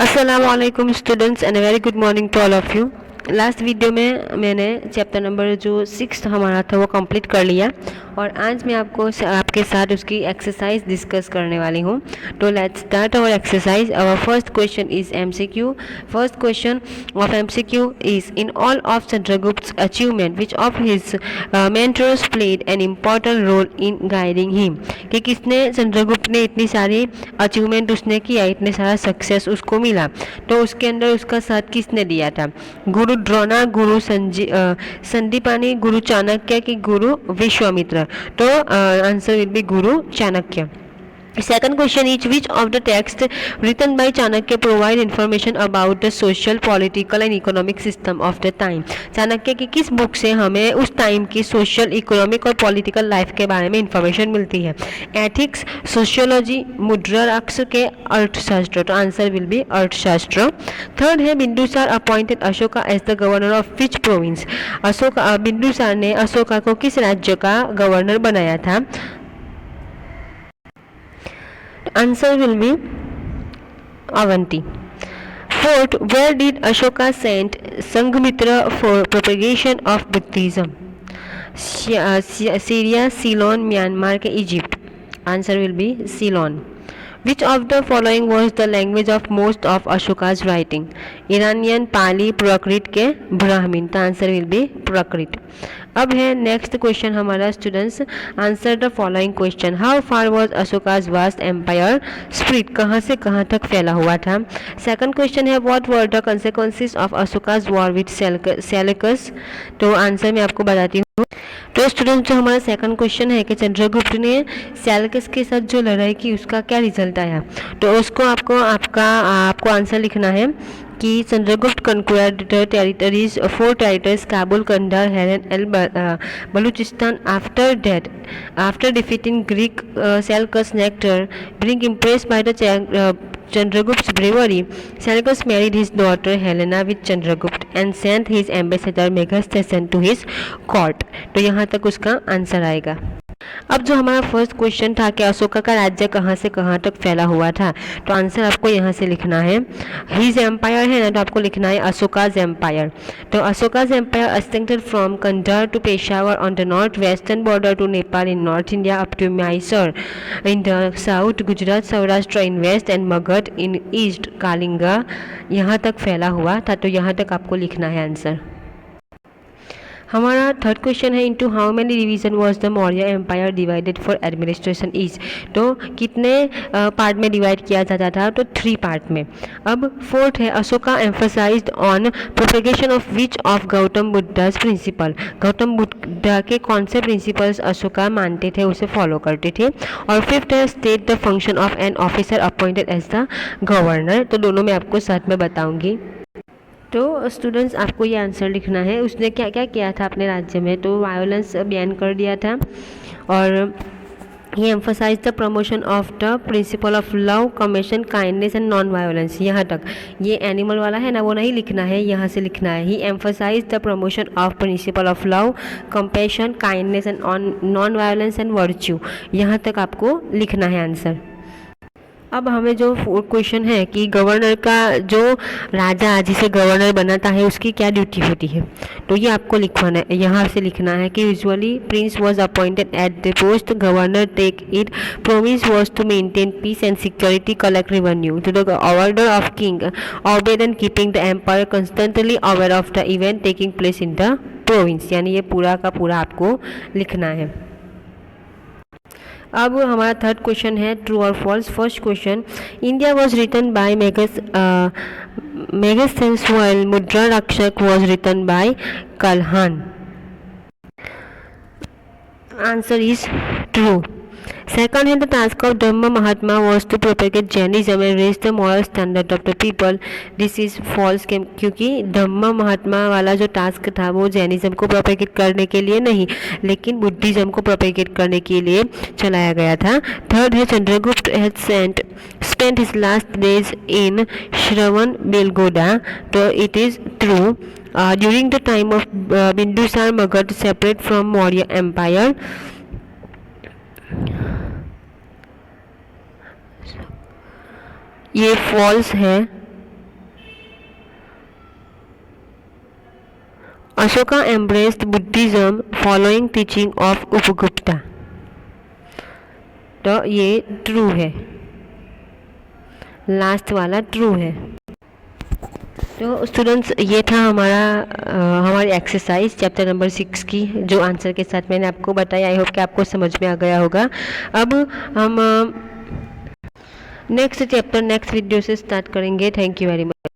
अस्सलामुअलैकुम students and very good morning to all of you. Last video में मैंने chapter number जो 6 हमारा था वो कंप्लीट कर लिया और आज मैं आपके साथ उसकी एक्सरसाइज डिस्कस करने वाली हूँ। तो let's start our exercise. Our first question is MCQ. First question of MCQ is in all of Chandragupta achievement which of his mentors played an important role in guiding him, कि किसने चंद्रगुप्त ने इतनी सारी achievement उसने किया, इतने सारा सक्सेस उसको मिला, तो उसके अंदर उसका साथ किसने दिया था? गुरु द्रोणा, गुरु संदीपानी, गुरु चाणक्य की गुरु विश्वामित्र? तो answer will B Guru Chanakya. Second question is which of the text written by Chanakya provide information about the social, political and economic system of the time? Chanakya की किस बुक से हमें उस टाइम की सोशल, इकोनॉमिक और पॉलिटिकल लाइफ के बारे में इंफॉर्मेशन मिलती है? एथिक्स, सोशियोलॉजी, मुद्राक्षर के अर्थशास्त्र? तो answer will be Arthashastra. Third है Bindusara appointed Ashoka as the governor of which province? Bindusara ने अशोका को किस राज्य का गवर्नर बनाया था? Answer will be Avanti. Fourth, where did Ashoka send Sanghamitra for propagation of Buddhism? Syria, Ceylon, Myanmar के Egypt? Answer will be Ceylon. Which of the following was the language of most of Ashoka's writing? Iranian, Pali, Prakrit के Brahmin? तो answer will be Prakrit. अब है next question हमारा students, answer the following question. How far was Ashoka's vast empire spread? कहाँ से कहाँ तक फैला हुआ था? सेकंड क्वेश्चन है what were the consequences of Ashoka's war with Seleucus? तो आंसर मैं आपको बताती हूँ। तो स्टूडेंट जो हमारा सेकंड क्वेश्चन है कि चंद्रगुप्त ने सेल्यूकस के साथ जो लड़ाई की उसका क्या रिजल्ट आया, तो उसको आपको आंसर लिखना है कि Chandragupta conquered the territories, 4 territories, Kabul, Kandahar, Haran and Baluchistan. After defeating Greek Seleucus Nectar, being impressed by the Chandragupt's bravery, Seleucus married his daughter Helena with Chandragupt and sent his ambassador Megasthenes to his court. तो यहाँ तक उसका answer आएगा। अब जो हमारा first question था कि अशोका का राज्य कहाँ से कहाँ तक फैला हुआ था, तो आंसर आपको यहाँ से लिखना है। हिज एम्पायर है ना, तो आपको लिखना है अशोकाज एम्पायर। तो Ashoka's empire extended from Kandahar to Peshawar on the north western border to Nepal in north India up to Mysore in the south, Gujarat Saurashtra in west and Magadha in east, Kalinga यहाँ तक फैला हुआ था। तो यहाँ तक आपको लिखना है आंसर। हमारा थर्ड क्वेश्चन है into how many division was the Maurya empire divided for administration is? तो कितने पार्ट में डिवाइड किया जाता था? तो 3 पार्ट में। अब फोर्थ है Ashoka emphasised on propagation of which of Gautam Buddha's principle? Gautam Buddha के कौन से प्रिंसिपल्स अशोका मानते थे, उसे फॉलो करते थे? और फिफ्थ है state the function of an officer appointed as the governor. तो दोनों मैं आपको साथ में बताऊंगी। तो स्टूडेंट्स आपको ये आंसर लिखना है, उसने क्या क्या किया था अपने राज्य में? तो वायलेंस बैन कर दिया था और he emphasise the promotion of the principle of love, compassion, kindness and non violence. यहाँ तक ये एनिमल वाला है ना, वो नहीं लिखना है, यहाँ से लिखना है he emphasise the promotion of principle of love, compassion, kindness and non violence and virtue. यहाँ तक आपको लिखना है आंसर। अब हमें जो फोर्थ क्वेश्चन है कि गवर्नर का जो राजा जिसे गवर्नर बनाता है उसकी क्या ड्यूटी होती है, तो ये आपको लिखवाना है, यहाँ से लिखना है कि usually prince was appointed at the post, governor take it, province was to maintain peace and security, collect revenue, to the order of king, obeyed and keeping the empire constantly aware of the event taking place in the province. यानी ये पूरा का पूरा आपको लिखना है। अब हमारा थर्ड क्वेश्चन है ट्रू और false. First question, India was written by Megasthenes while Mudra Rakshak was written by Kalhan. Answer is true. Second है the task of Dhamma Mahatma was to propagate Jainism and raise the moral standard of the people. This is false क्योंकि धम्मा महात्मा वाला जो task था वो Jainism को propagate करने के लिए नहीं, लेकिन बुद्धिज्म को प्रोपेगेट करने के लिए चलाया गया था। थर्ड है Chandragupta had spent his last days in श्रवण बेलगोड़ा। तो it is true. During the time of Bindusar, Magad separate from Maurya Empire. ये फॉल्स है। Ashoka embraced Buddhism following teaching of Upagupta. तो ये ट्रू है, लास्ट वाला ट्रू है। तो स्टूडेंट्स ये था हमारी एक्सरसाइज चैप्टर नंबर 6 की, जो आंसर के साथ मैंने आपको बताई। आई होप कि आपको समझ में आ गया होगा। अब हम नेक्स्ट चैप्टर नेक्स्ट वीडियो से स्टार्ट करेंगे। Thank you very much.